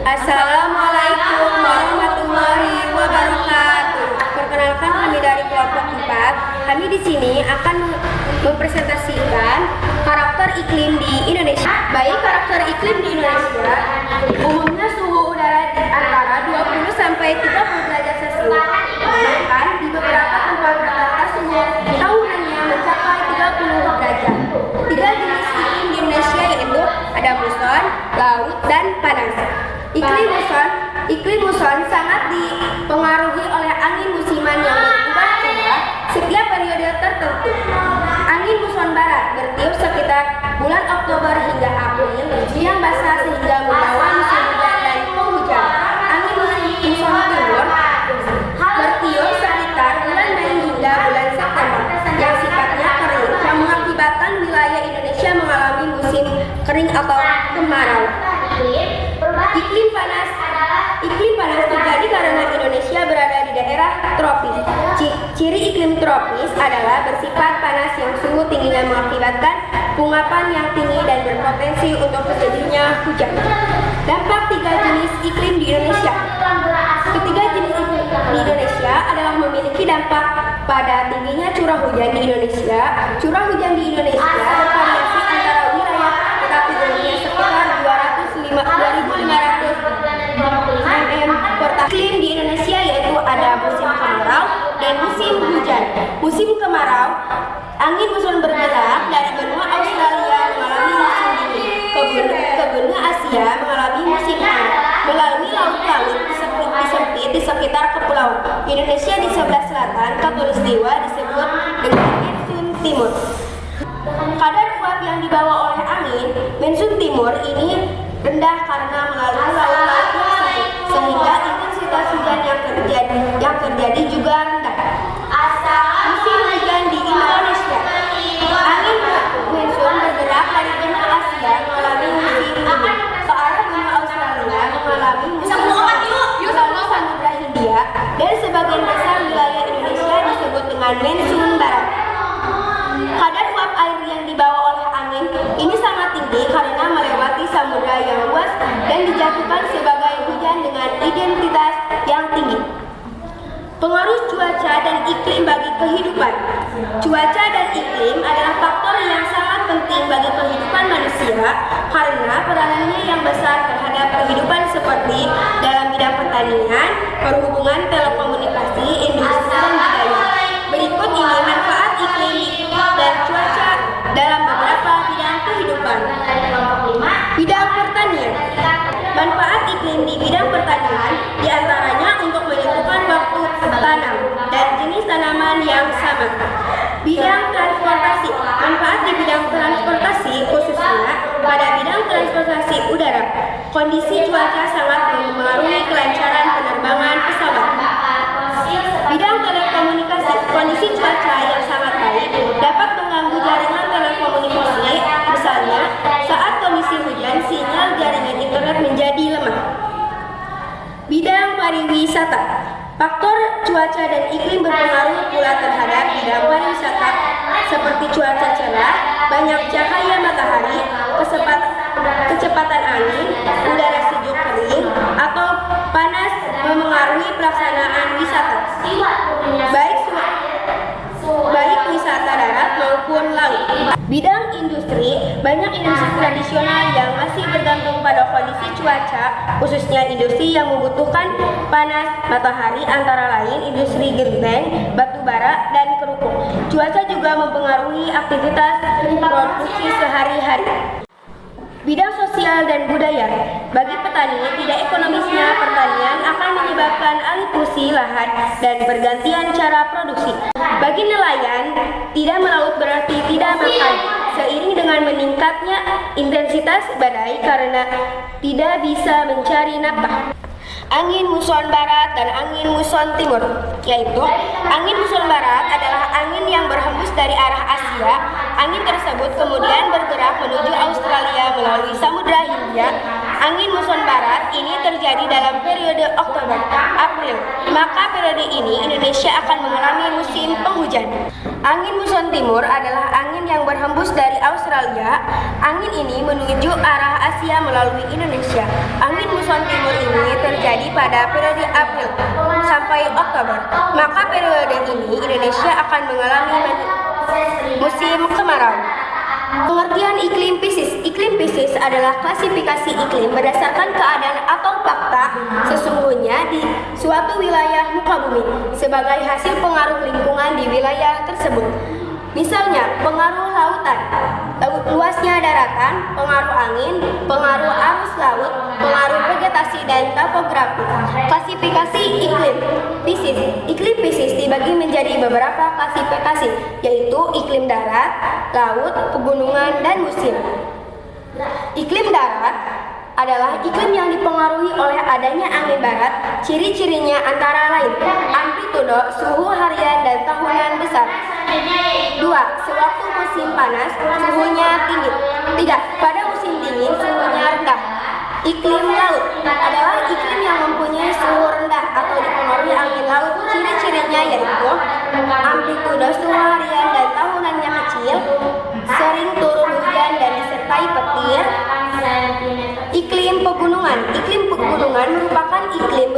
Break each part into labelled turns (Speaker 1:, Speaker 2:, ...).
Speaker 1: Assalamualaikum warahmatullahi wabarakatuh. Perkenalkan, kami dari kelompok 4. Kami di sini akan mempresentasikan karakter iklim di Indonesia. Baik, karakter iklim di Indonesia umumnya suhu udara di antara 20 sampai 30 derajat Celcius. Bahkan di beberapa tempat rata-rata suhu tahunannya mencapai 30 derajat. 3 jenis iklim di Indonesia yaitu ada muson, laut, dan panas. Iklim muson sangat dipengaruhi oleh angin musiman yang berubah-ubah setiap periode tertentu. Angin muson barat bertiup sekitar bulan Oktober hingga April yang basah sehingga membawa musim hujan dan penghujan. Angin muson timur bertiup sekitar bulan Mei hingga bulan September yang sifatnya kering, yang mengakibatkan wilayah Indonesia mengalami musim kering atau kemarau. Iklim panas terjadi karena Indonesia berada di daerah tropis. Ciri iklim tropis adalah bersifat panas yang suhu tingginya mengakibatkan penguapan yang tinggi dan berpotensi untuk terjadinya hujan. Dampak 3 jenis iklim di Indonesia. Ketiga jenis iklim di Indonesia adalah memiliki dampak pada tingginya curah hujan di Indonesia. Curah hujan di Indonesia bervariasi antara wilayah, tetapi umumnya sekitar 2.500 mm per tahun. Iklim di Indonesia yaitu ada musim kemarau dan musim hujan. Musim kemarau, angin muson bergerak dari benua Australia mengalami musim dingin ke benua Asia mengalami musim hangat melalui laut-laut disempit di sekitar kepulauan Indonesia di sebelah selatan khatulistiwa disebut dengan monsun timur. Kadar uap yang dibawa oleh angin monsun timur ini rendah karena melalui laut-laut tersebut, sehingga intensitas hujan yang terjadi juga rendah. Musim hujan di Indonesia. Angin monsun bergerak dari benua Asia mengalami musim dingin ke arah benua Australia mengalami musim melalui Samudra Hindia, dan sebagian besar wilayah Indonesia disebut dengan monsun barat. Kadar uap air yang dibawa oleh angin ini sangat tinggi karena melewati samudra yang luas dan dijatuhkan sebagai hujan dengan intensitas yang tinggi. Pengaruh cuaca dan iklim bagi kehidupan. Cuaca dan iklim adalah faktor yang sangat penting bagi kehidupan manusia karena peranannya yang besar terhadap kehidupan seperti dalam bidang pertanian, perhubungan, telekomunikasi, industri, dan budaya. Berikut ini manfaat iklim dan cuaca dalam beberapa bidang kehidupan. Bidang pertanian. Manfaat iklim di bidang pertanian diantaranya untuk menentukan waktu tanam dan jenis tanaman yang sama. Bidang transportasi. Manfaat di bidang transportasi khususnya pada bidang transportasi udara. Kondisi cuaca sangat mempengaruhi kelancaran penerbangan pesawat. Bidang telekomunikasi. Kondisi cuaca yang sangat baik dapat mengganggu jaringan telekomunikasi, misalnya saat kondisi hujan sinyal jaringan internet menjadi lemah. Bidang pariwisata. Faktor cuaca dan iklim berpengaruh pula terhadap bidang pariwisata seperti cuaca cerah, banyak cahaya matahari, kecepatan angin, udara sejuk kering, atau panas memengaruhi pelaksanaan wisata, baik wisata darat maupun laut. Bidang industri. Banyak industri tradisional yang masih bergantung pada kondisi cuaca, khususnya industri yang membutuhkan panas matahari, antara lain industri genteng, batu bara, dan kerupuk. Cuaca juga mempengaruhi aktivitas produksi sehari-hari. Bidang sosial dan budaya. Bagi petani, tidak ekonomisnya pertanian akan menyebabkan alih fungsi lahan dan pergantian cara produksi. Bagi nelayan, tidak melaut berarti tidak makan, seiring dengan meningkatnya intensitas badai karena tidak bisa mencari nafkah. Angin muson barat dan angin muson timur, yaitu angin muson barat adalah angin yang berhembus dari arah Asia. Angin tersebut kemudian bergerak menuju Australia melalui Samudra Hindia. Angin muson barat ini terjadi dalam periode Oktober-April, maka periode ini Indonesia akan mengalami musim penghujan. Angin muson timur adalah angin yang berhembus dari Australia. Angin ini menuju arah Asia melalui Indonesia. Angin muson timur pada periode April sampai Oktober. Maka periode ini Indonesia akan mengalami musim kemarau. Pengertian iklim Pisces. Iklim Pisces adalah klasifikasi iklim berdasarkan keadaan atau fakta sesungguhnya di suatu wilayah muka bumi sebagai hasil pengaruh lingkungan di wilayah tersebut. Misalnya, pengaruh lautan, luasnya daratan, pengaruh angin, pengaruh arus laut, pengaruh vegetasi dan topografi. Klasifikasi iklim Pisces. Iklim Pisces dibagi menjadi beberapa klasifikasi, yaitu iklim darat, laut, pegunungan, dan musim. Iklim darat adalah iklim yang dipengaruhi oleh adanya angin barat. Ciri-cirinya antara lain amplitudo, suhu harian dan tahunan besar. 2. Sewaktu musim panas, suhunya tinggi. 3. Pada musim dingin, suhunya rendah. Iklim laut adalah iklim yang mempunyai suhu rendah atau dipengaruhi angin laut. Ciri-cirinya yaitu amplitudo suhu harian dan tahunannya kecil, sering turun hujan dan disertai petir. Iklim pegunungan. Iklim pegunungan merupakan iklim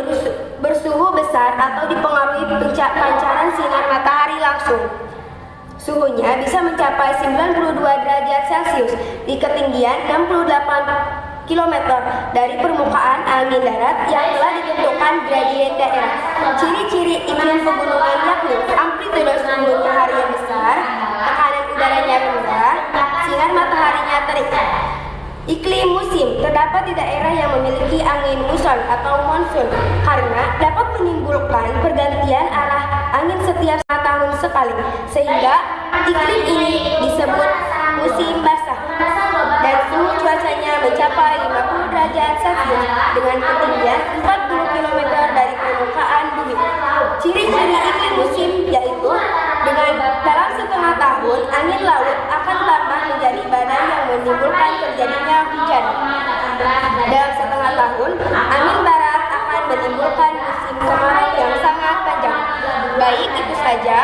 Speaker 1: bersuhu besar atau dipengaruhi pancaran sinar matahari langsung. Suhunya bisa mencapai 92 derajat Celcius di ketinggian 68 km dari permukaan angin darat yang telah ditentukan gradien daerah. Ciri-ciri iklim pegunungan yakni amplitudo suhunya harian besar, tekanan udaranya rendah, sinar mataharinya terik. Iklim musim terdapat di daerah yang memiliki angin muson atau monsun karena dapat menimbulkan pergantian arah angin setiap tahun sekali, sehingga iklim ini disebut musim basah dan suhu cuacanya mencapai 50 derajat Celcius dengan ketinggian 40 km dari permukaan bumi. Ciri-ciri iklim musim yaitu dalam setengah tahun angin laut akan tambah menjadi badai yang menimbulkan terjadinya hujan. Dalam setengah tahun angin barat akan menimbulkan musim kemarau yang sangat panjang. Baik, itu saja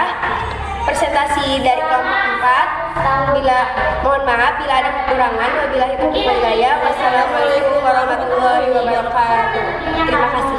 Speaker 1: presentasi dari kelompok 4. Mohon maaf bila ada kekurangan. Wabillahi taufiq wal hidayah. Wassalamualaikum warahmatullahi wabarakatuh. Terima kasih.